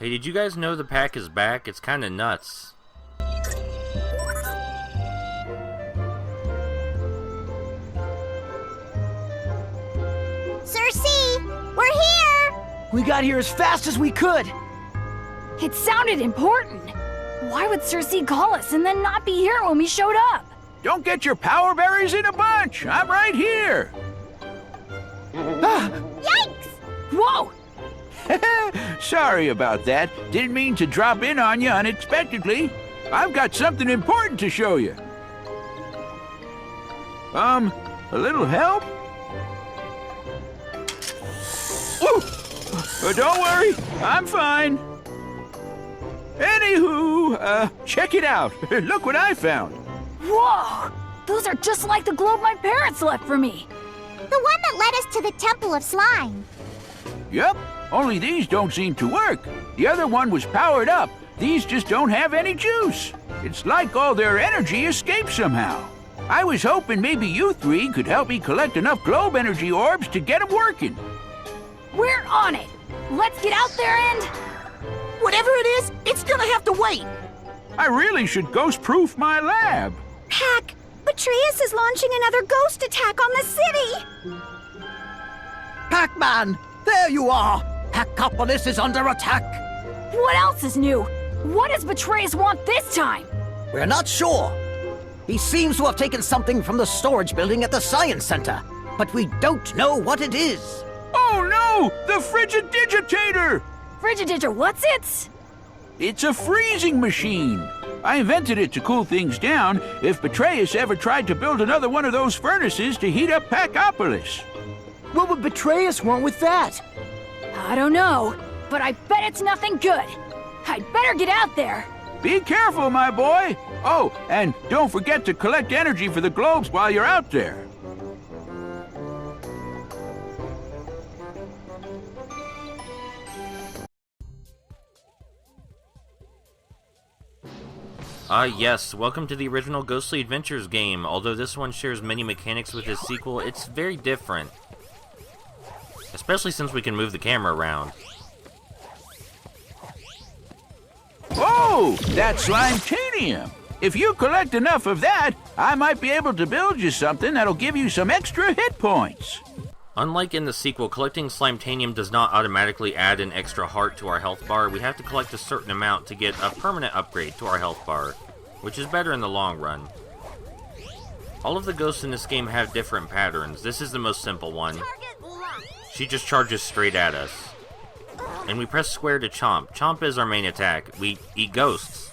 Hey, did you guys know the pack is back? It's kinda nuts. Sir C, we're here! We got here as fast as we could. It sounded important. Why would Sir C call us and then not be here when we showed up? Don't get your power berries in a bunch. I'm right here. Yikes! Whoa! Sorry about that. Didn't mean to drop in on you unexpectedly. I've got something important to show you. A little help? Ooh! Don't worry, I'm fine. Anywho, check it out. Look what I found. Whoa! Those are just like the globe my parents left for me. The one that led us to the Temple of Slime. Yep, only these don't seem to work. The other one was powered up. These just don't have any juice. It's like all their energy escaped somehow. I was hoping maybe you three could help me collect enough globe energy orbs to get them working. We're on it. Let's get out there and... Whatever it is, it's gonna have to wait. I really should ghost-proof my lab. Pac, Betrayus is launching another ghost attack on the city! Pac-Man, there you are. Packopolis is under attack. What else is new? What does Betrayus want this time? We're not sure. He seems to have taken something from the storage building at the Science Center, but we don't know what it is. Oh no! The Frigidigitator! Frigidiger, what's it? It's a freezing machine. I invented it to cool things down if Betrayus ever tried to build another one of those furnaces to heat up Packopolis. What would Betrayus want with that? I don't know, but I bet it's nothing good. I'd better get out there. Be careful, my boy. Oh, and don't forget to collect energy for the globes while you're out there. Yes, welcome to the original Ghostly Adventures game. Although this one shares many mechanics with its sequel, it's very different. Especially since we can move the camera around. Oh, that's Slimetanium. If you collect enough of that, I might be able to build you something that'll give you some extra hit points. Unlike in the sequel, collecting Slimetanium does not automatically add an extra heart to our health bar. We have to collect a certain amount to get a permanent upgrade to our health bar, which is better in the long run. All of the ghosts in this game have different patterns. This is the most simple one. She just charges straight at us. And we press square to chomp. Chomp is our main attack. We eat ghosts.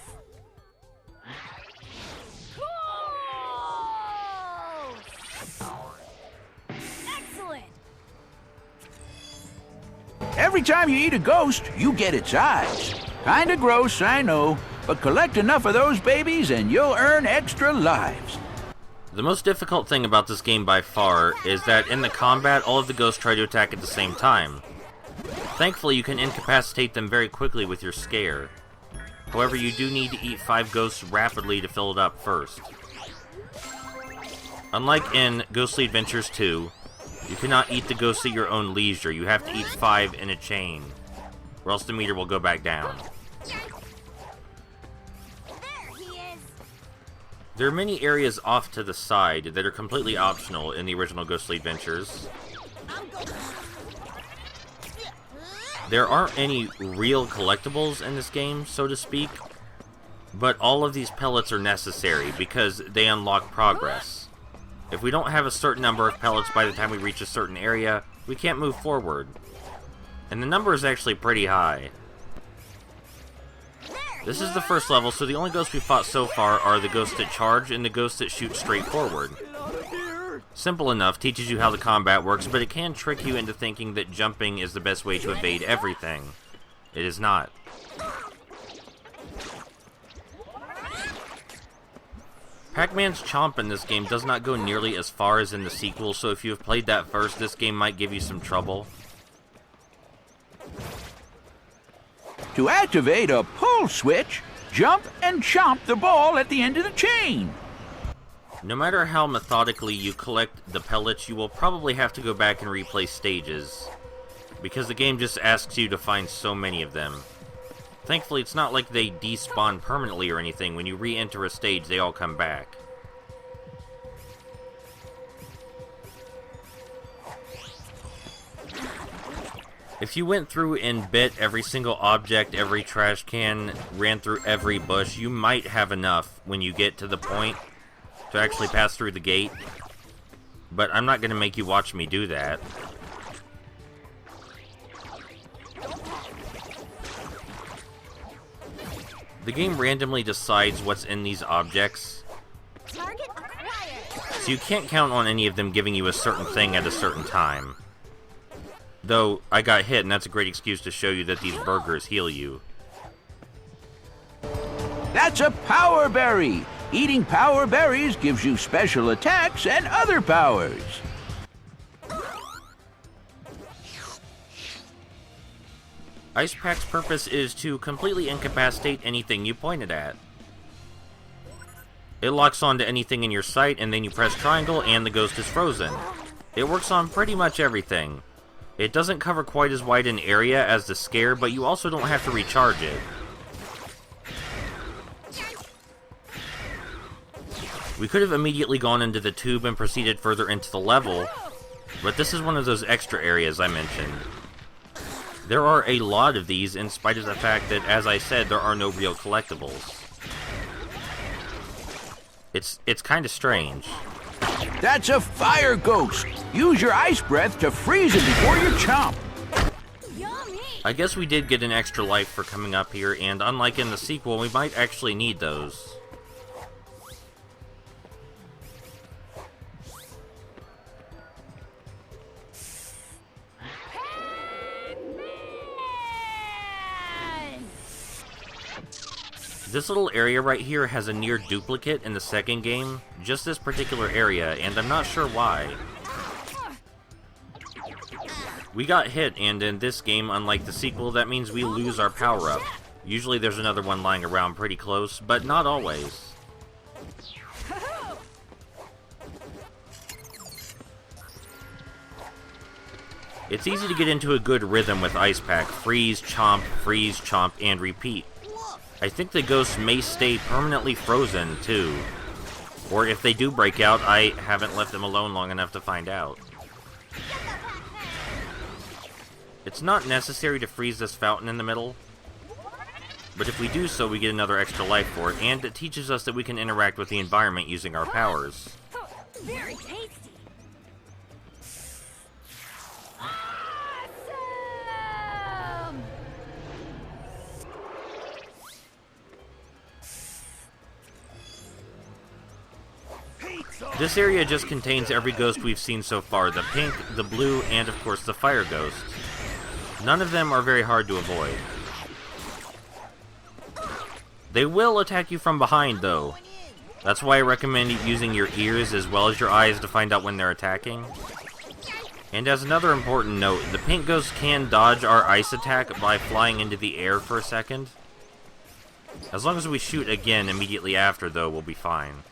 Excellent. Every time you eat a ghost, you get its eyes. Kinda gross, I know, but collect enough of those babies and you'll earn extra lives. The most difficult thing about this game by far is that in the combat, all of the ghosts try to attack at the same time. Thankfully, you can incapacitate them very quickly with your scare. However, you do need to eat 5 ghosts rapidly to fill it up first. Unlike in Ghostly Adventures 2, you cannot eat the ghosts at your own leisure. You have to eat 5 in a chain, or else the meter will go back down. There are many areas off to the side that are completely optional in the original Ghostly Adventures. There aren't any real collectibles in this game, so to speak, but all of these pellets are necessary because they unlock progress. If we don't have a certain number of pellets by the time we reach a certain area, we can't move forward. And the number is actually pretty high. This is the first level, so the only ghosts we fought so far are the ghosts that charge and the ghosts that shoot straight forward. Simple enough, teaches you how the combat works, but it can trick you into thinking that jumping is the best way to evade everything. It is not. Pac-Man's chomp in this game does not go nearly as far as in the sequel, so if you have played that first, this game might give you some trouble. To activate a pull switch, jump and chomp the ball at the end of the chain. No matter how methodically you collect the pellets, you will probably have to go back and replay stages, because the game just asks you to find so many of them. Thankfully, it's not like they despawn permanently or anything. When you re-enter a stage, they all come back. If you went through and bit every single object, every trash can, ran through every bush, you might have enough when you get to the point to actually pass through the gate. But I'm not going to make you watch me do that. The game randomly decides what's in these objects, so you can't count on any of them giving you a certain thing at a certain time. Though, I got hit, and that's a great excuse to show you that these burgers heal you. That's a power berry! Eating power berries gives you special attacks and other powers. Ice Pack's purpose is to completely incapacitate anything you point it at. It locks onto anything in your sight, and then you press triangle, and the ghost is frozen. It works on pretty much everything. It doesn't cover quite as wide an area as the scare, but you also don't have to recharge it. We could have immediately gone into the tube and proceeded further into the level, but this is one of those extra areas I mentioned. There are a lot of these, in spite of the fact that, as I said, there are no real collectibles. It's kind of strange. That's a fire ghost! Use your ice breath to freeze it before you chomp! I guess we did get an extra life for coming up here, and unlike in the sequel, we might actually need those. This little area right here has a near duplicate in the second game, just this particular area, and I'm not sure why. We got hit, and in this game, unlike the sequel, that means we lose our power-up. Usually there's another one lying around pretty close, but not always. It's easy to get into a good rhythm with Ice Pack. Freeze, chomp, and repeat. I think the ghosts may stay permanently frozen, too. Or if they do break out, I haven't left them alone long enough to find out. It's not necessary to freeze this fountain in the middle, but if we do so, we get another extra life for it, and it teaches us that we can interact with the environment using our powers. Very tasty. Awesome! This area just contains every ghost we've seen so far, the pink, the blue, and of course the fire ghost. None of them are very hard to avoid. They will attack you from behind, though. That's why I recommend using your ears as well as your eyes to find out when they're attacking. And as another important note, the pink ghost can dodge our ice attack by flying into the air for a second. As long as we shoot again immediately after, though, we'll be fine.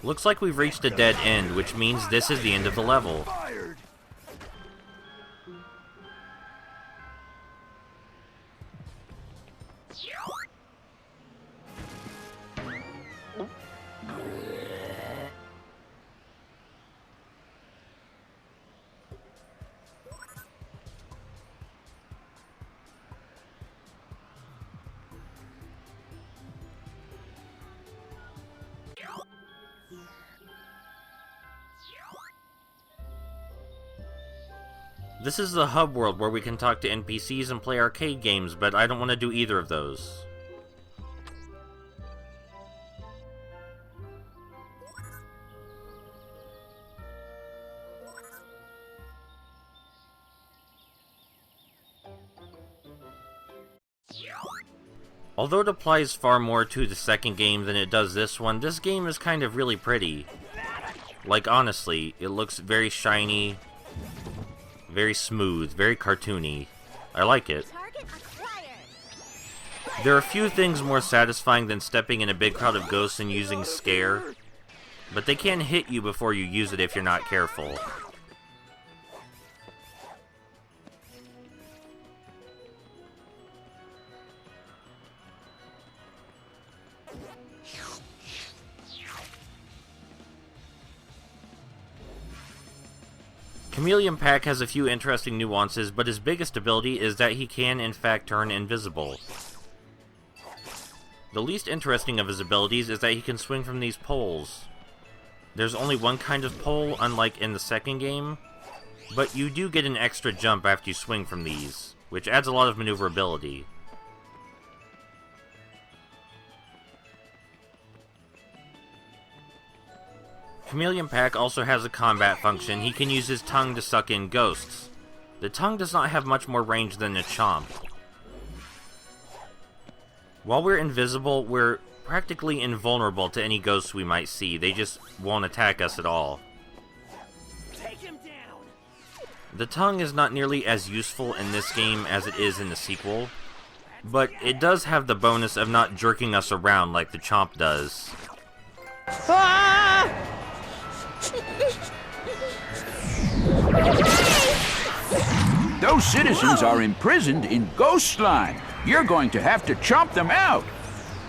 Looks like we've reached a dead end, which means this is the end of the level. This is the hub world where we can talk to NPCs and play arcade games, but I don't want to do either of those. Although it applies far more to the second game than it does this one, this game is kind of really pretty. Like, honestly, it looks very shiny, very smooth, very cartoony. I like it. There are few things more satisfying than stepping in a big crowd of ghosts and using Scare, but they can hit you before you use it if you're not careful. Chameleon Pac has a few interesting nuances, but his biggest ability is that he can in fact turn invisible. The least interesting of his abilities is that he can swing from these poles. There's only one kind of pole, unlike in the second game, but you do get an extra jump after you swing from these, which adds a lot of maneuverability. Chameleon Pac also has a combat function. He can use his tongue to suck in ghosts. The tongue does not have much more range than a chomp. While we're invisible, we're practically invulnerable to any ghosts we might see. They just won't attack us at all. Take him down. The tongue is not nearly as useful in this game as it is in the sequel, but it does have the bonus of not jerking us around like the chomp does. Those citizens are imprisoned in ghost slime. You're going to have to chomp them out.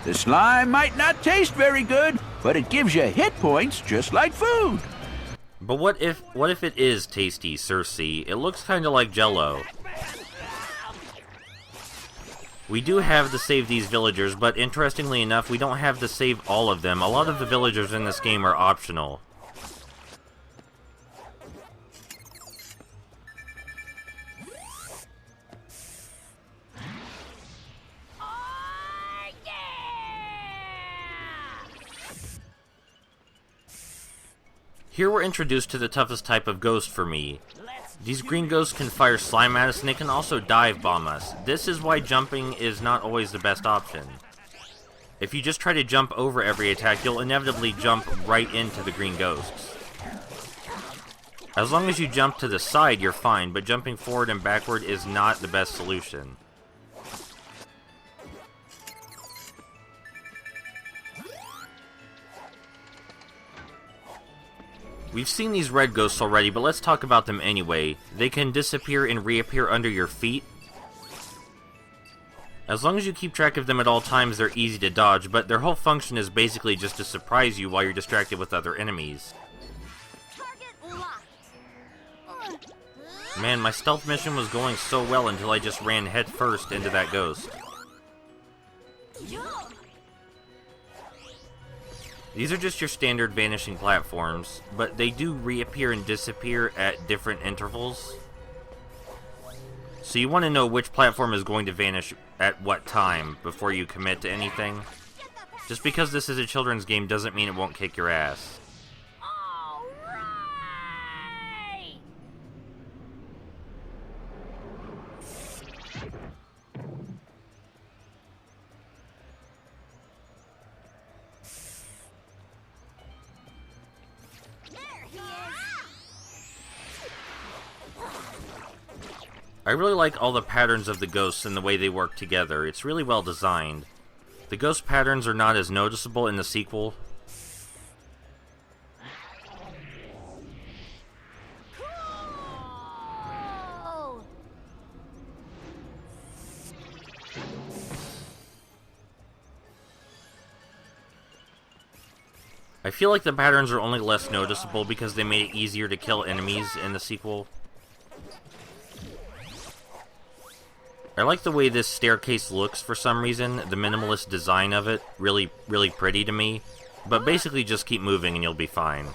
The slime might not taste very good, but it gives you hit points just like food. But what if it is tasty, Cersei? It looks kinda like Jell-O. We do have to save these villagers, but interestingly enough, we don't have to save all of them. A lot of the villagers in this game are optional. Here we're introduced to the toughest type of ghost for me. These green ghosts can fire slime at us, and they can also dive bomb us. This is why jumping is not always the best option. If you just try to jump over every attack, you'll inevitably jump right into the green ghosts. As long as you jump to the side, you're fine, but jumping forward and backward is not the best solution. We've seen these red ghosts already, but let's talk about them anyway. They can disappear and reappear under your feet. As long as you keep track of them at all times, they're easy to dodge, but their whole function is basically just to surprise you while you're distracted with other enemies. Man, my stealth mission was going so well until I just ran headfirst into that ghost. These are just your standard vanishing platforms, but they do reappear and disappear at different intervals. So you want to know which platform is going to vanish at what time before you commit to anything. Just because this is a children's game doesn't mean it won't kick your ass. I really like all the patterns of the ghosts and the way they work together. It's really well designed. The ghost patterns are not as noticeable in the sequel. I feel like the patterns are only less noticeable because they made it easier to kill enemies in the sequel. I like the way this staircase looks for some reason. The minimalist design of it, really pretty to me. But basically just keep moving and you'll be fine.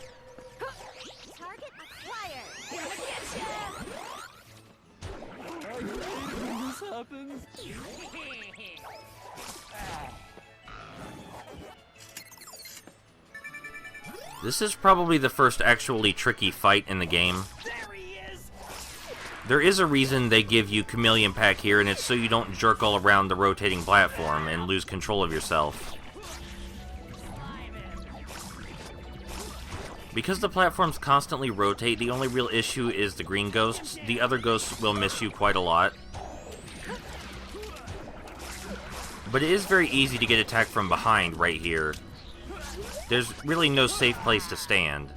This is probably the first actually tricky fight in the game. There is a reason they give you Chameleon Pac here, and it's so you don't jerk all around the rotating platform and lose control of yourself. Because the platforms constantly rotate, the only real issue is the green ghosts. The other ghosts will miss you quite a lot. But it is very easy to get attacked from behind right here. There's really no safe place to stand.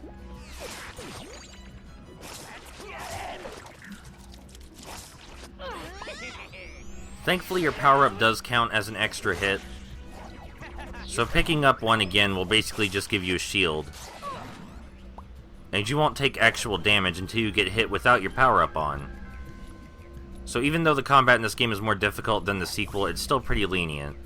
Thankfully, your power-up does count as an extra hit. So picking up one again will basically just give you a shield. And you won't take actual damage until you get hit without your power-up on. So even though the combat in this game is more difficult than the sequel, it's still pretty lenient.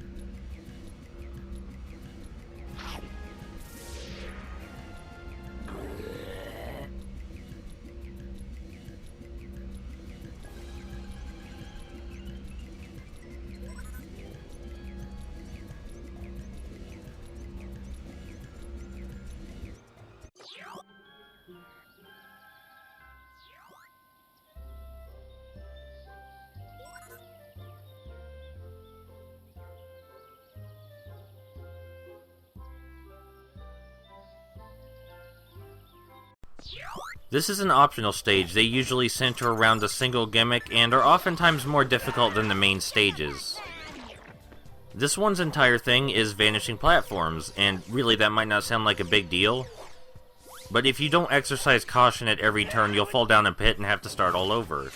This is an optional stage. They usually center around a single gimmick and are oftentimes more difficult than the main stages. This one's entire thing is vanishing platforms, and really that might not sound like a big deal, but if you don't exercise caution at every turn, you'll fall down a pit and have to start all over.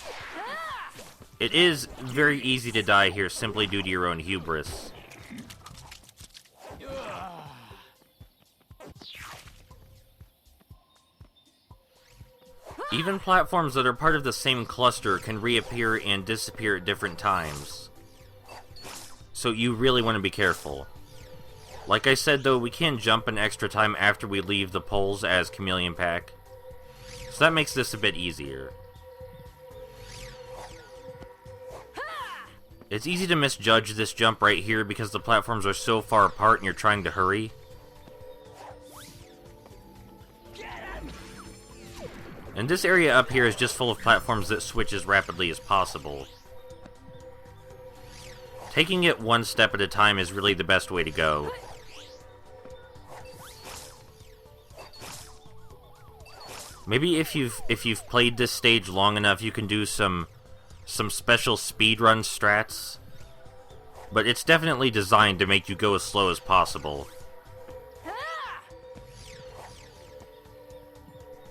It is very easy to die here simply due to your own hubris. Even platforms that are part of the same cluster can reappear and disappear at different times. So you really want to be careful. Like I said though, we can jump an extra time after we leave the poles as Chameleon Pack. So that makes this a bit easier. It's easy to misjudge this jump right here because the platforms are so far apart and you're trying to hurry. And this area up here is just full of platforms that switch as rapidly as possible. Taking it one step at a time is really the best way to go. Maybe if you've played this stage long enough, you can do some special speedrun strats. But it's definitely designed to make you go as slow as possible.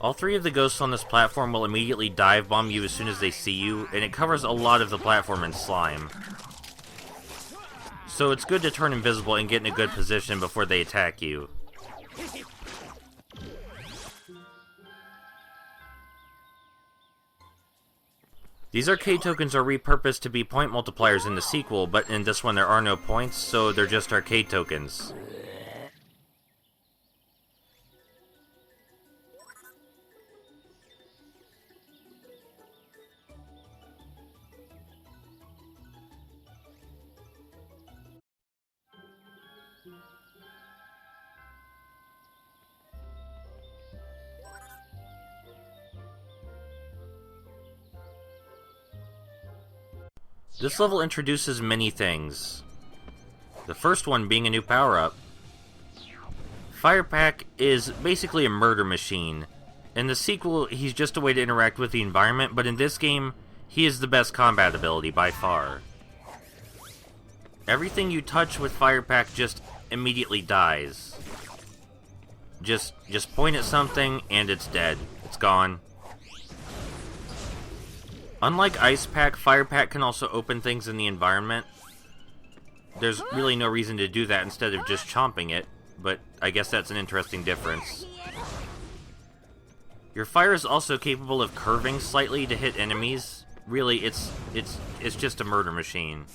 All three of the ghosts on this platform will immediately dive bomb you as soon as they see you, and it covers a lot of the platform in slime. So it's good to turn invisible and get in a good position before they attack you. These arcade tokens are repurposed to be point multipliers in the sequel, but in this one there are no points, so they're just arcade tokens. This level introduces many things. The first one being a new power-up. Firepack is basically a murder machine. In the sequel, he's just a way to interact with the environment, but in this game, he is the best combat ability by far. Everything you touch with Firepack just immediately dies. Just point at something and it's dead. It's gone. Unlike Ice Pack, Fire Pack can also open things in the environment. There's really no reason to do that instead of just chomping it, but I guess that's an interesting difference. Your fire is also capable of curving slightly to hit enemies. Really, it's just a murder machine.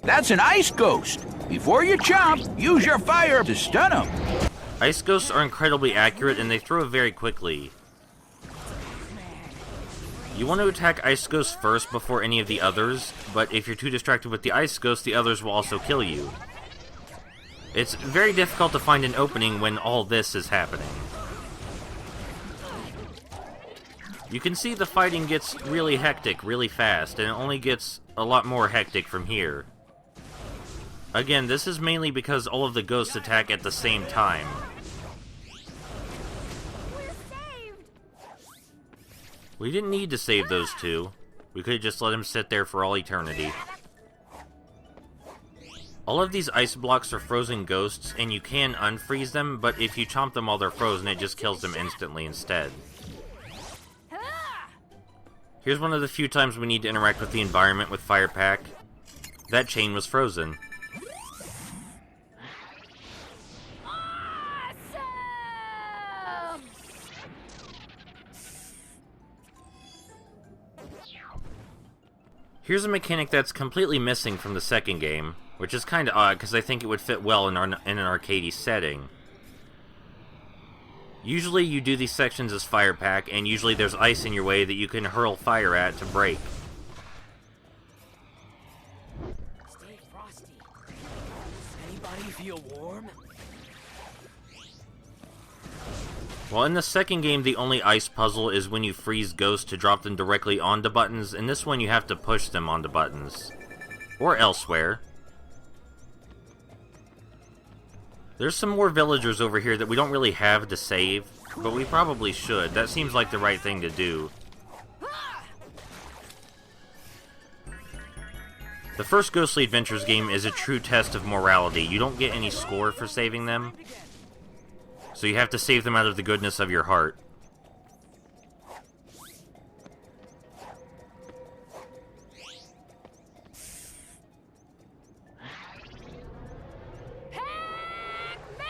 That's an ice ghost. Before you chomp, use your fire to stun him. Ice ghosts are incredibly accurate and they throw very quickly. You want to attack ice ghosts first before any of the others, but if you're too distracted with the ice ghost, the others will also kill you. It's very difficult to find an opening when all this is happening. You can see the fighting gets really hectic really fast, and it only gets a lot more hectic from here. Again, this is mainly because all of the ghosts attack at the same time. We're saved! We didn't need to save those two. We could have just let them sit there for all eternity. All of these ice blocks are frozen ghosts, and you can unfreeze them, but if you chomp them while they're frozen, it just kills them instantly instead. Here's one of the few times we need to interact with the environment with Fire Pack. That chain was frozen. Awesome! Here's a mechanic that's completely missing from the second game, which is kind of odd because I think it would fit well in an arcadey setting. Usually you do these sections as Fire Pack, and usually there's ice in your way that you can hurl fire at to break. Stay frosty. Anybody feel warm? Well, in the second game, the only ice puzzle is when you freeze ghosts to drop them directly onto buttons. In this one, you have to push them onto buttons. Or elsewhere. There's some more villagers over here that we don't really have to save, but we probably should. That seems like the right thing to do. The first Ghostly Adventures game is a true test of morality. You don't get any score for saving them, so you have to save them out of the goodness of your heart. Pac-Man!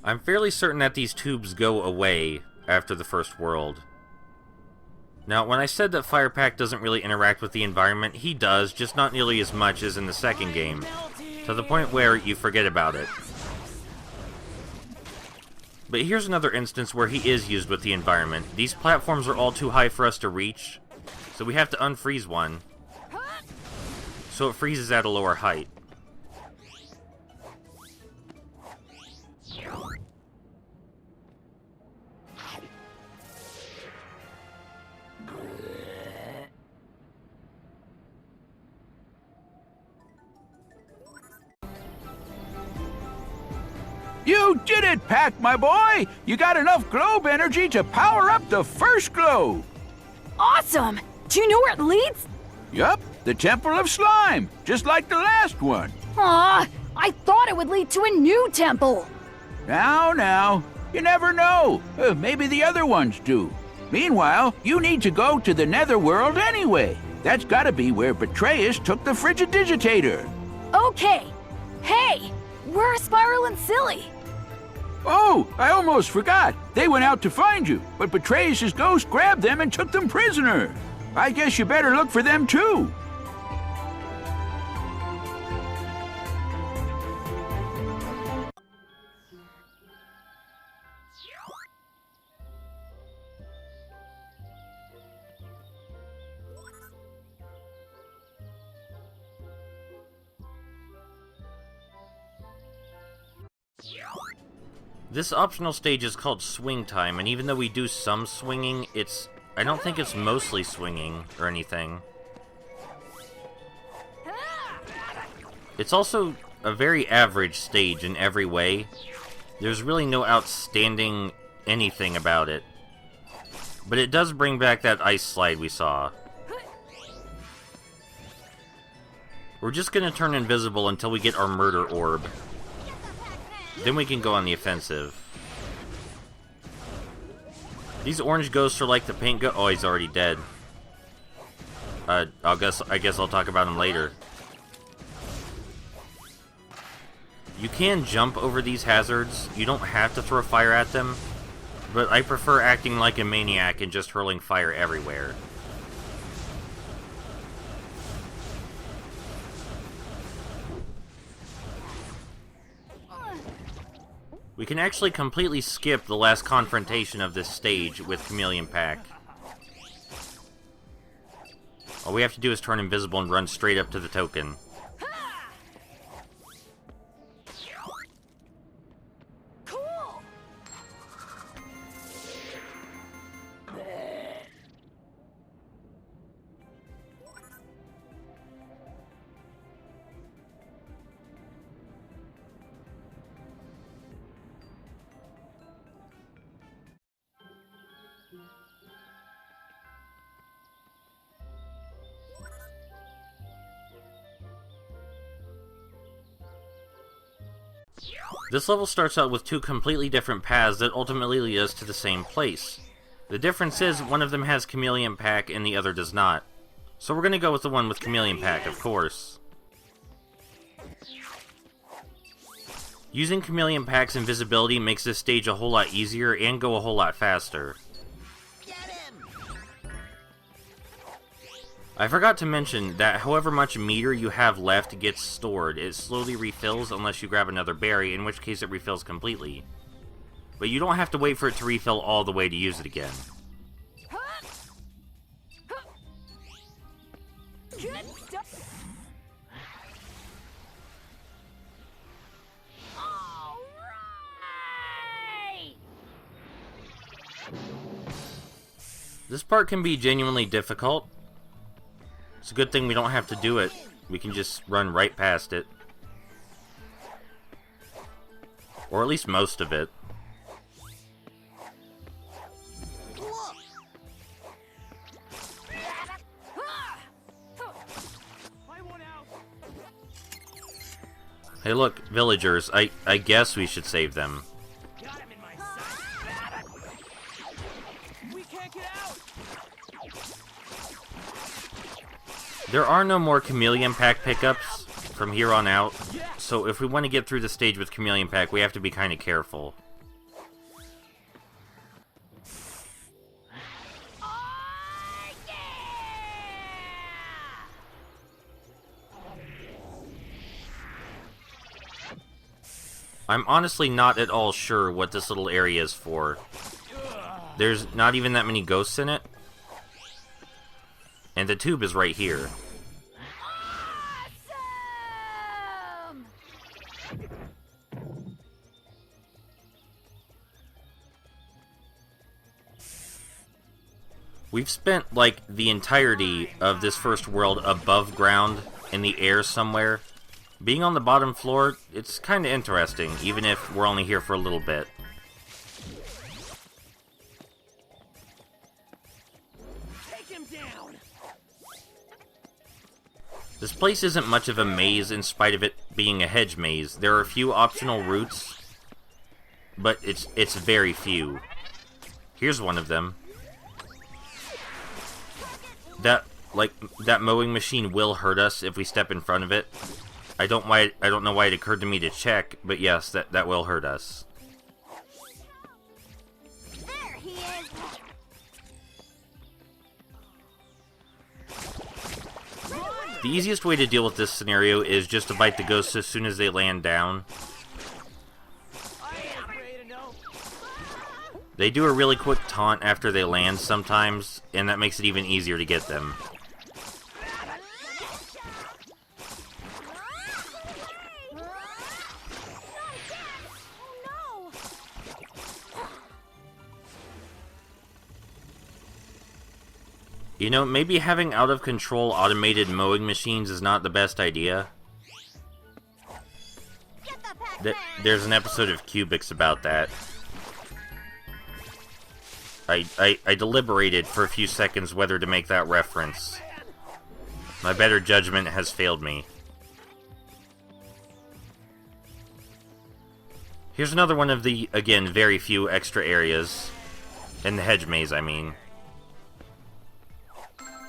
I'm fairly certain that these tubes go away after the first world. Now, when I said that Fire Pack doesn't really interact with the environment, he does, just not nearly as much as in the second game, to the point where you forget about it. But here's another instance where he is used with the environment. These platforms are all too high for us to reach, so we have to unfreeze one, so it freezes at a lower height. You did it, Pac, my boy! You got enough globe energy to power up the first globe! Awesome! Do you know where it leads? Yup, the Temple of Slime, just like the last one. Aw, I thought it would lead to a new temple. Now, you never know. Maybe the other ones do. Meanwhile, you need to go to the Netherworld anyway. That's gotta be where Betrayus took the Frigidigitator. Okay. Hey, where are Spiral and Silly? Oh, I almost forgot. They went out to find you, but Betrayus' ghost grabbed them and took them prisoner. I guess you better look for them too. This optional stage is called Swing Time, and even though we do some swinging, I don't think it's mostly swinging or anything. It's also a very average stage in every way. There's really no outstanding anything about it. But it does bring back that ice slide we saw. We're just gonna turn invisible until we get our murder orb. Then we can go on the offensive. These orange ghosts are like the pink ghost. Oh, he's already dead. I guess I'll talk about him later. You can jump over these hazards. You don't have to throw fire at them, but I prefer acting like a maniac and just hurling fire everywhere. We can actually completely skip the last confrontation of this stage with Chameleon Pack. All we have to do is turn invisible and run straight up to the token. Cool! This level starts out with two completely different paths that ultimately lead us to the same place. The difference is one of them has Chameleon Pack and the other does not. So we're gonna go with the one with Chameleon Pack, of course. Using Chameleon Pack's invisibility makes this stage a whole lot easier and go a whole lot faster. I forgot to mention that however much meter you have left gets stored. It slowly refills unless you grab another berry, in which case it refills completely. But you don't have to wait for it to refill all the way to use it again. This part can be genuinely difficult. It's a good thing we don't have to do it. We can just run right past it. Or at least most of it. Hey look, villagers. I guess we should save them. There are no more Chameleon Pack pickups from here on out, so if we want to get through the stage with Chameleon Pack, we have to be kind of careful. I'm honestly not at all sure what this little area is for. There's not even that many ghosts in it. And the tube is right here. Awesome! We've spent, like, the entirety of this first world above ground, in the air somewhere. Being on the bottom floor, it's kind of interesting, even if we're only here for a little bit. This place isn't much of a maze in spite of it being a hedge maze. There are a few optional routes, but it's very few. Here's one of them. That mowing machine will hurt us if we step in front of it. I don't know why it occurred to me to check, but yes, that will hurt us. There he is. The easiest way to deal with this scenario is just to bite the ghosts as soon as they land down. They do a really quick taunt after they land sometimes, and that makes it even easier to get them. You know, maybe having out-of-control automated mowing machines is not the best idea. There's an episode of Cubics about that. I deliberated for a few seconds whether to make that reference. My better judgment has failed me. Here's another one of the, again, very few extra areas. In the hedge maze, I mean.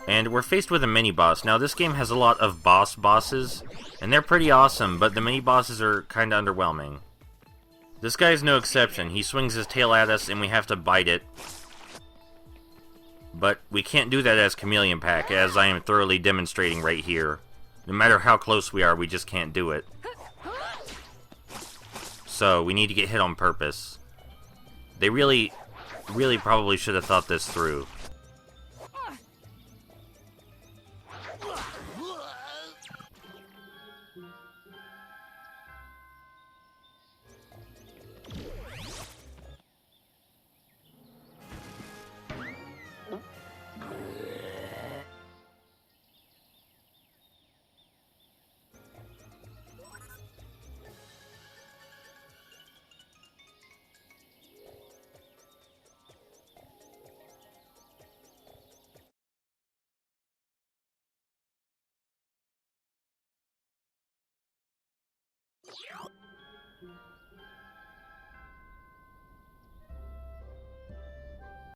And we're faced with a mini-boss. Now, this game has a lot of bosses, and they're pretty awesome, but the mini-bosses are kinda underwhelming. This guy's no exception. He swings his tail at us, and we have to bite it. But we can't do that as Chameleon Pack, as I am thoroughly demonstrating right here. No matter how close we are, we just can't do it. So, we need to get hit on purpose. They really probably should have thought this through.